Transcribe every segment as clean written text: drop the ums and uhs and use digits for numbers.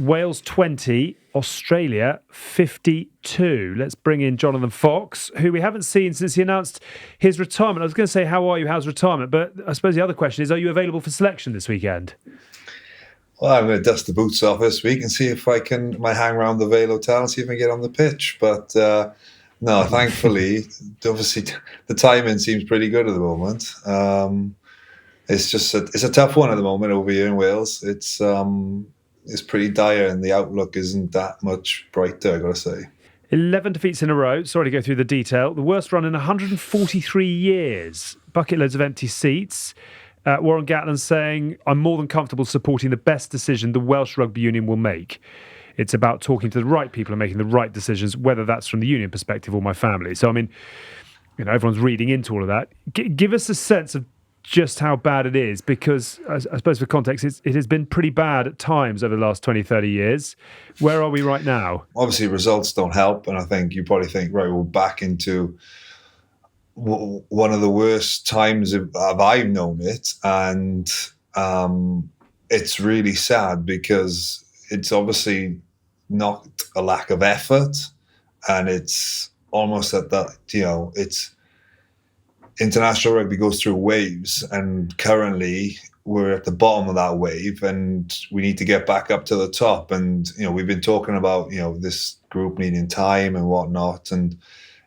Wales 20, Australia 52. Let's bring in Jonathan Fox, who we haven't seen since he announced his retirement. I was going to say, how are you? How's retirement? But I suppose the other question is, are you available for selection this weekend? Well, I'm going to dust the boots off this week and see if I might hang around the Vale Hotel and see if I can get on the pitch. But no, thankfully, obviously the timing seems pretty good at the moment. It's just it's a tough one at the moment over here in Wales. It's pretty dire and the outlook isn't that much brighter, I've got to say. 11 defeats in a row. Sorry to go through the detail. The worst run in 143 years. Bucket loads of empty seats. Warren Gatland saying, I'm more than comfortable supporting the best decision the Welsh Rugby Union will make. It's about talking to the right people and making the right decisions, whether that's from the union perspective or my family. So, I mean, everyone's reading into all of that. Give us a sense of just how bad it is, because I suppose for context, it has been pretty bad at times over the last 20, 30 years. Where are we right now? Obviously, results don't help. And I think you probably think, right, we're back into one of the worst times I've known it. And it's really sad because it's obviously not a lack of effort. And it's almost it's international rugby goes through waves, and currently we're at the bottom of that wave and we need to get back up to the top. And, we've been talking about, this group needing time and whatnot. And,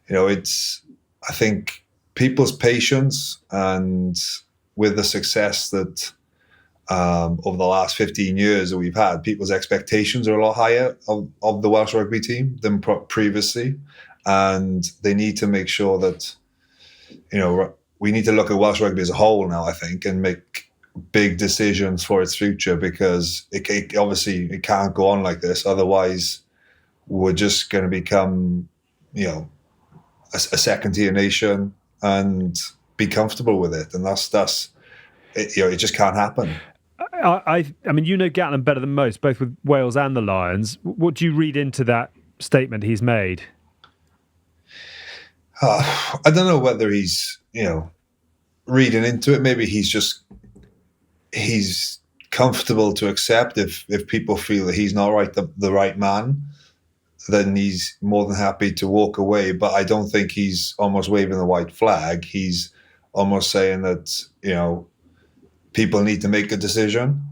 I think people's patience and with the success that over the last 15 years that we've had, people's expectations are a lot higher of the Welsh rugby team than previously. And they need to make sure that, we need to look at Welsh rugby as a whole now, I think, and make big decisions for its future, because it obviously it can't go on like this. Otherwise, we're just going to become, a second-tier nation and be comfortable with it. And that's it. It just can't happen. I mean, Gatland better than most, both with Wales and the Lions. What do you read into that statement he's made? I don't know whether he's, reading into it. Maybe he's comfortable to accept if people feel that he's not the right man, then he's more than happy to walk away. But I don't think he's almost waving the white flag. He's almost saying that, people need to make a decision.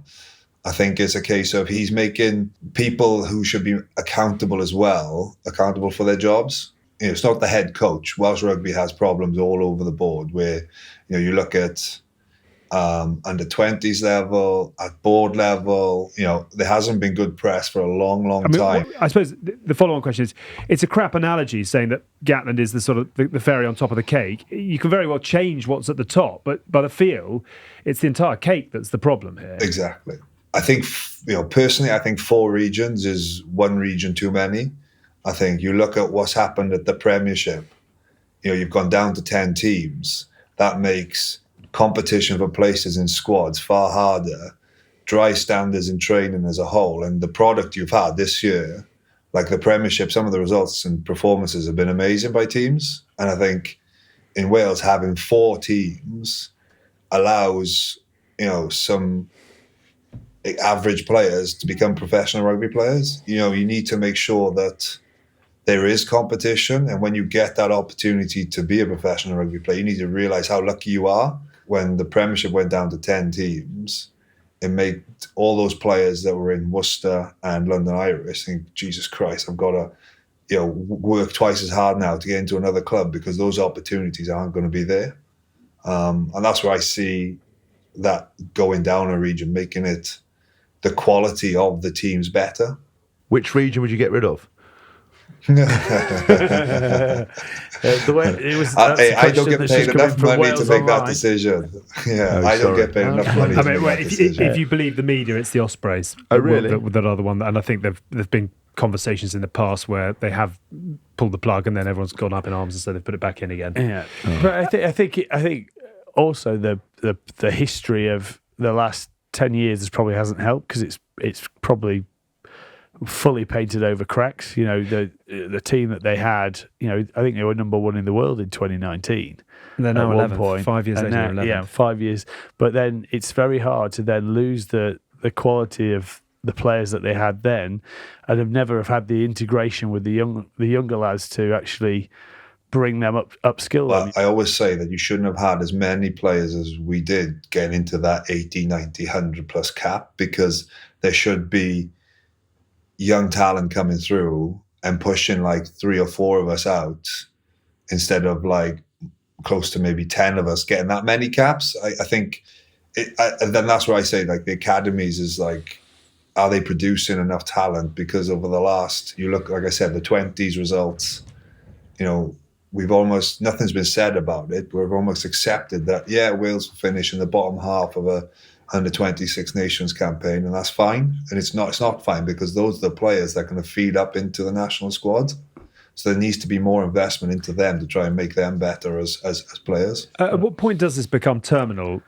I think it's a case of he's making people who should be accountable as well, accountable for their jobs. It's not the head coach. Welsh Rugby has problems all over the board where, you look at under 20s level, at board level, there hasn't been good press for a long, long time. I suppose the follow-on question is, it's a crap analogy saying that Gatland is the sort of the fairy on top of the cake. You can very well change what's at the top, but by the feel, it's the entire cake that's the problem here. Exactly. I think, personally, I think 4 regions is 1 region too many. I think you look at what's happened at the Premiership, you've gone down to 10 teams. That makes competition for places in squads far harder, dry standards in training as a whole. And the product you've had this year, like the Premiership, some of the results and performances have been amazing by teams. And I think in Wales, having 4 teams allows, some average players to become professional rugby players. You need to make sure that there is competition. And when you get that opportunity to be a professional rugby player, you need to realise how lucky you are. When the Premiership went down to 10 teams, it made all those players that were in Worcester and London Irish think, Jesus Christ, I've got to work twice as hard now to get into another club, because those opportunities aren't going to be there. And that's where I see that going down a region, making it the quality of the teams better. Which region would you get rid of? I don't get paid enough money to make that decision. I don't get paid enough money to make that decision. If you believe the media, it's the Ospreys. Oh, really? That are the one, and I think there've been conversations in the past where they have pulled the plug and then everyone's gone up in arms and so they've put it back in again. Yeah, but I think also the history of the last 10 years probably hasn't helped, because it's probably fully painted over cracks. The team that they had, I think they were number 1 in the world in 2019. And they're now 11th, point. 5 years later. Now, 5 years. But then it's very hard to then lose the quality of the players that they had then, and have never have had the integration with the younger lads to actually bring them upskill Well, them. I always say that you shouldn't have had as many players as we did get into that 80, 90, 100 plus cap, because there should be young talent coming through and pushing like 3 or 4 of us out instead of like close to maybe 10 of us getting that many caps. I think, and then that's where I say like the academies is like, are they producing enough talent? Because over the last, you look, like I said, the 20s results, you know, nothing's been said about it. We've almost accepted that, yeah, Wales will finish in the bottom half of a under 26 Nations campaign, and that's fine. And it's not fine, because those are the players that are going to feed up into the national squad. So there needs to be more investment into them to try and make them better as players. At what point does this become terminal,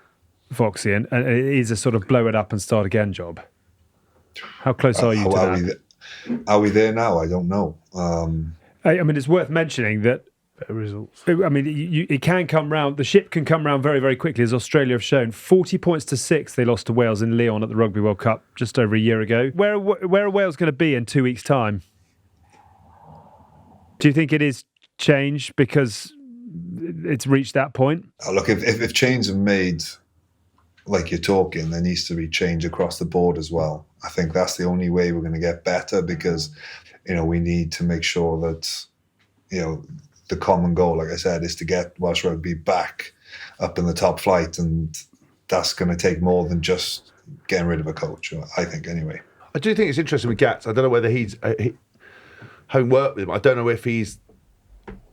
Foxy, and it is a sort of blow it up and start again job? How close are you to that? Are we there now? I don't know. I mean, it's worth mentioning that Better results. I mean, it can come round. The ship can come round very, very quickly, as Australia have shown. 40 points to 6 they lost to Wales in Lyon at the Rugby World Cup just over a year ago. Where are Wales going to be in 2 weeks' time? Do you think it is changed because it's reached that point? Look, if change are made, like you're talking, there needs to be change across the board as well. I think that's the only way we're going to get better, because, you know, we need to make sure that, you know, the common goal, like I said, is to get Welsh rugby back up in the top flight, and that's going to take more than just getting rid of a coach, I think, anyway. I do think it's interesting with Gats. I don't know whether he's homework with him. I don't know if he's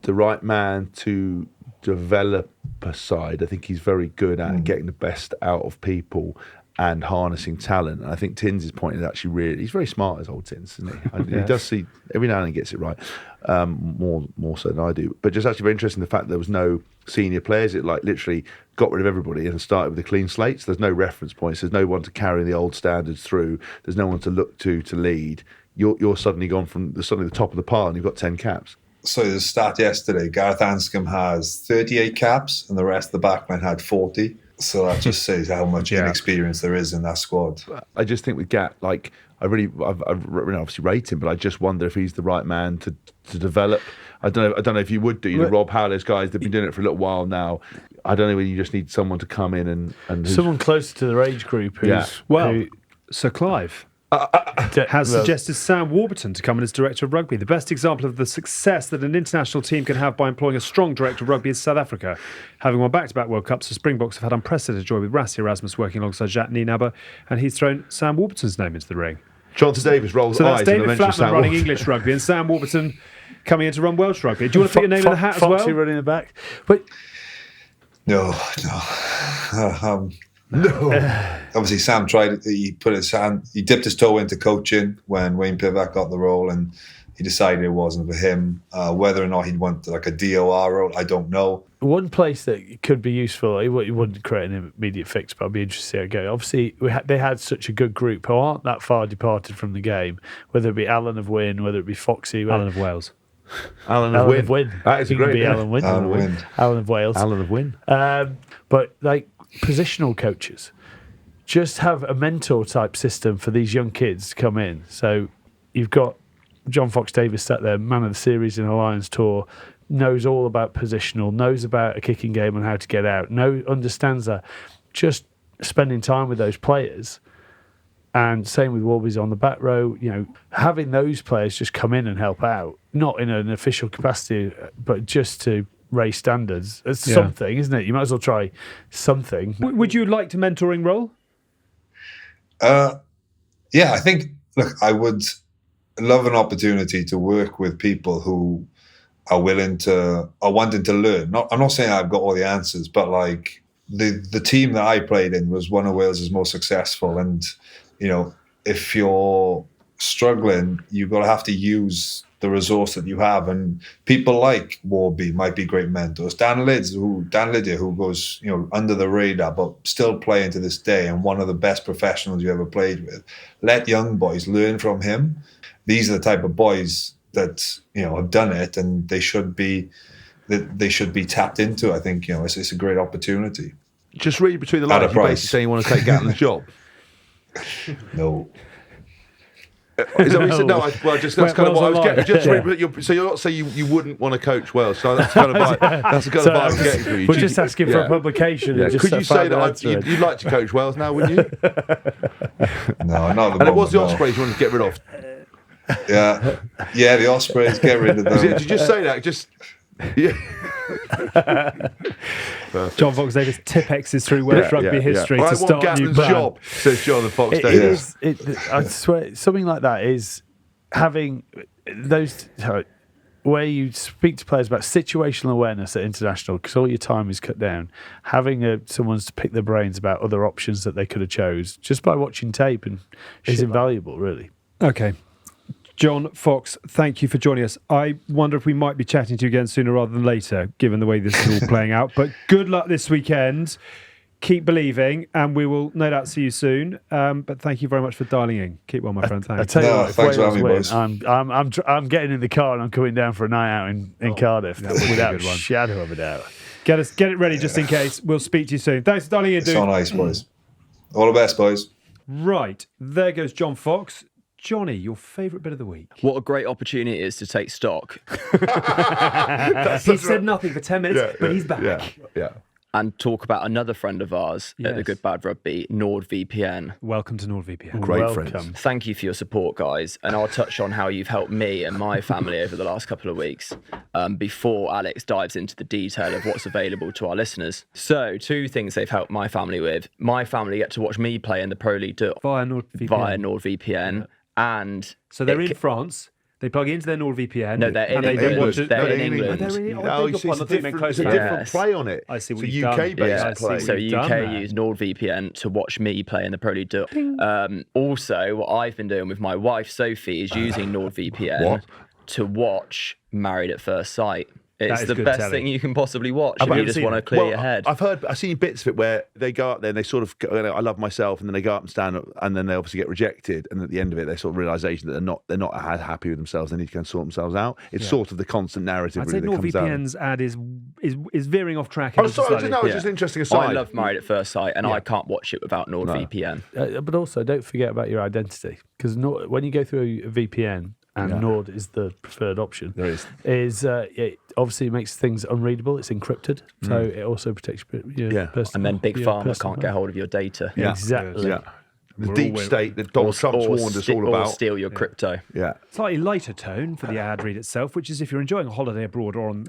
the right man to develop a side. I think he's very good at getting the best out of people and harnessing talent. And I think Tins' point is actually really, he's very smart, as old Tins, isn't he? He does see, every now and then gets it right, more so than I do. But just actually very interesting, the fact that there was no senior players. It like literally got rid of everybody and started with a clean slate. So there's no reference points. There's no one to carry the old standards through. There's no one to look to lead. You're suddenly gone from suddenly the top of the pile and you've got 10 caps. So the stat yesterday, Gareth Anscombe has 38 caps and the rest of the backline had 40. So that just says how much inexperience there is in that squad. I just think with Gat, like I've obviously rate him, but I just wonder if he's the right man to develop. I don't know if you would do. Rob Howe, those guys, they've been doing it for a little while now. I don't know whether you just need someone to come in and someone closer to their age group. Sir Clive has suggested Sam Warburton to come in as Director of Rugby. The best example of the success that an international team can have by employing a strong Director of Rugby is South Africa. Having won back-to-back World Cups, the Springboks have had unprecedented joy with Rassie Erasmus working alongside Jacques Nienaber, and he's thrown Sam Warburton's name into the ring. Jon Fox Davies rolls so that's eyes. David Flatman running English rugby and Sam Warburton coming in to run Welsh rugby. Do you want to put your name in the hat as well? Foxy running the back. But No. Obviously, Sam tried it. He dipped his toe into coaching when Wayne Pivac got the role, and he decided it wasn't for him. Whether or not he'd want like a DOR role, I don't know. One place that could be useful, he wouldn't create an immediate fix, but I'd be interested to see how it goes. Obviously, they had such a good group who aren't that far departed from the game, whether it be Alan of Wynn, whether it be Foxy. Alan of Wales. Alan of Wynn. That is great. Alan Wynn. Alan of Wales. Alan of Wynn. But like positional coaches, just have a mentor type system for these young kids to come in. So you've got Jon Fox Davies sat there, man of the series in Alliance Tour, knows all about positional, knows about a kicking game and how to get out, understands that. Just spending time with those players, and same with Warby's on the back row, having those players just come in and help out, not in an official capacity, but just to raise standards. It's something, isn't it? You might as well try something. Would you like to mentoring role? Yeah, I think, look, I would love an opportunity to work with people who are wanting to learn. I'm not saying I've got all the answers, but like the team that I played in was one of Wales's most successful. And, if you're struggling, you've got to have to use the resource that you have. And people like Warby might be great mentors. Dan Lydia, who goes, under the radar, but still playing to this day and one of the best professionals you ever played with. Let young boys learn from him. These are the type of boys that, have done it, and they should be tapped into. I think, it's a great opportunity. Just read between the lines. You're basically saying you want to take Gatland's job. No. Is that what you said? No, that's kind of what I was getting. So you're not saying you wouldn't want to coach Wales. So that's kind of that's the kind of vibe I'm getting from you. We're just asking for a publication. Yeah. And just Could you say that you'd like to coach Wales now, wouldn't you? No, not at the moment. And it was the no. Ospreys you wanted to get rid of. Yeah, the Ospreys, get rid of them. Did you just say that? Yeah. Jon Fox Davies Tipexes through Welsh rugby history to start a new plan. Job, says Jon Fox Davies. I swear, something like that is having those where you speak to players about situational awareness at international, because all your time is cut down. Having someone's to pick their brains about other options that they could have chose just by watching tape is invaluable, really. Okay. Jon Fox, thank you for joining us. I wonder if we might be chatting to you again sooner rather than later, given the way this is all playing out. But good luck this weekend. Keep believing, and we will no doubt see you soon. But thank you very much for dialing in. Keep well, my friend. Thanks. I tell you what, if thanks for Wales having me, win, boys. I'm getting in the car and I'm coming down for a night out in Cardiff without a shadow of a doubt. Get it ready just in case. We'll speak to you soon. Thanks for dialing in, dude. It's on ice, boys. All the best, boys. Right, there goes Jon Fox. Johnny, your favourite bit of the week? What a great opportunity it is to take stock. He said nothing for 10 minutes, but he's back. Yeah. And talk about another friend of ours at the Good Bad Rugby, NordVPN. Welcome to NordVPN. Great Welcome. friends. Thank you for your support, guys. And I'll touch on how you've helped me and my family over the last couple of weeks before Alex dives into the detail of what's available to our listeners. So, 2 things they've helped my family with. My family get to watch me play in the Pro League Via NordVPN. And so they're in France. They plug into their NordVPN. No, they're in England. They're in England. It's a different play on it. I see what it's you've a done. UK-based play. So UK use NordVPN to watch me play in the Pro League. Also, what I've been doing with my wife, Sophie, is using NordVPN to watch Married at First Sight. It's the best thing you can possibly watch if you just want to clear your head. I've seen bits of it where they go up there and they sort of go, I love myself, and then they go up and stand up, and then they obviously get rejected, and at the end of it they sort of realisation that they're not happy with themselves. They need to go and sort themselves out. It's sort of the constant narrative. I'd really, say that comes out. NordVPN's ad is veering off track. It's just interesting aside. I love Married at First Sight, and I can't watch it without NordVPN. But also, don't forget about your identity, because when you go through a VPN, and Nord is the preferred option. There is. It obviously makes things unreadable. It's encrypted, so it also protects your personal. And then Big Pharma can't get hold of your data. Yeah. Exactly. Yeah. The deep state that Donald Trump's warned us all about. Or steal your crypto. Yeah. Slightly lighter tone for the ad read itself, which is if you're enjoying a holiday abroad or on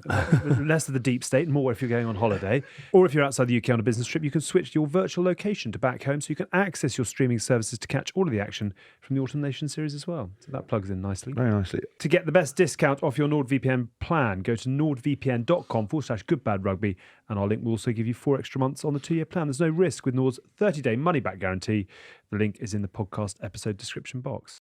less of the deep state, more if you're going on holiday, or if you're outside the UK on a business trip, you can switch your virtual location to back home so you can access your streaming services to catch all of the action from the Autumn Nation series as well. So that plugs in nicely. Very nicely. To get the best discount off your NordVPN plan, go to nordvpn.com/goodbadrugby, and our link will also give you 4 extra months on the 2-year plan. There's no risk with Nord's 30-day money-back guarantee. The link is in the podcast episode description box.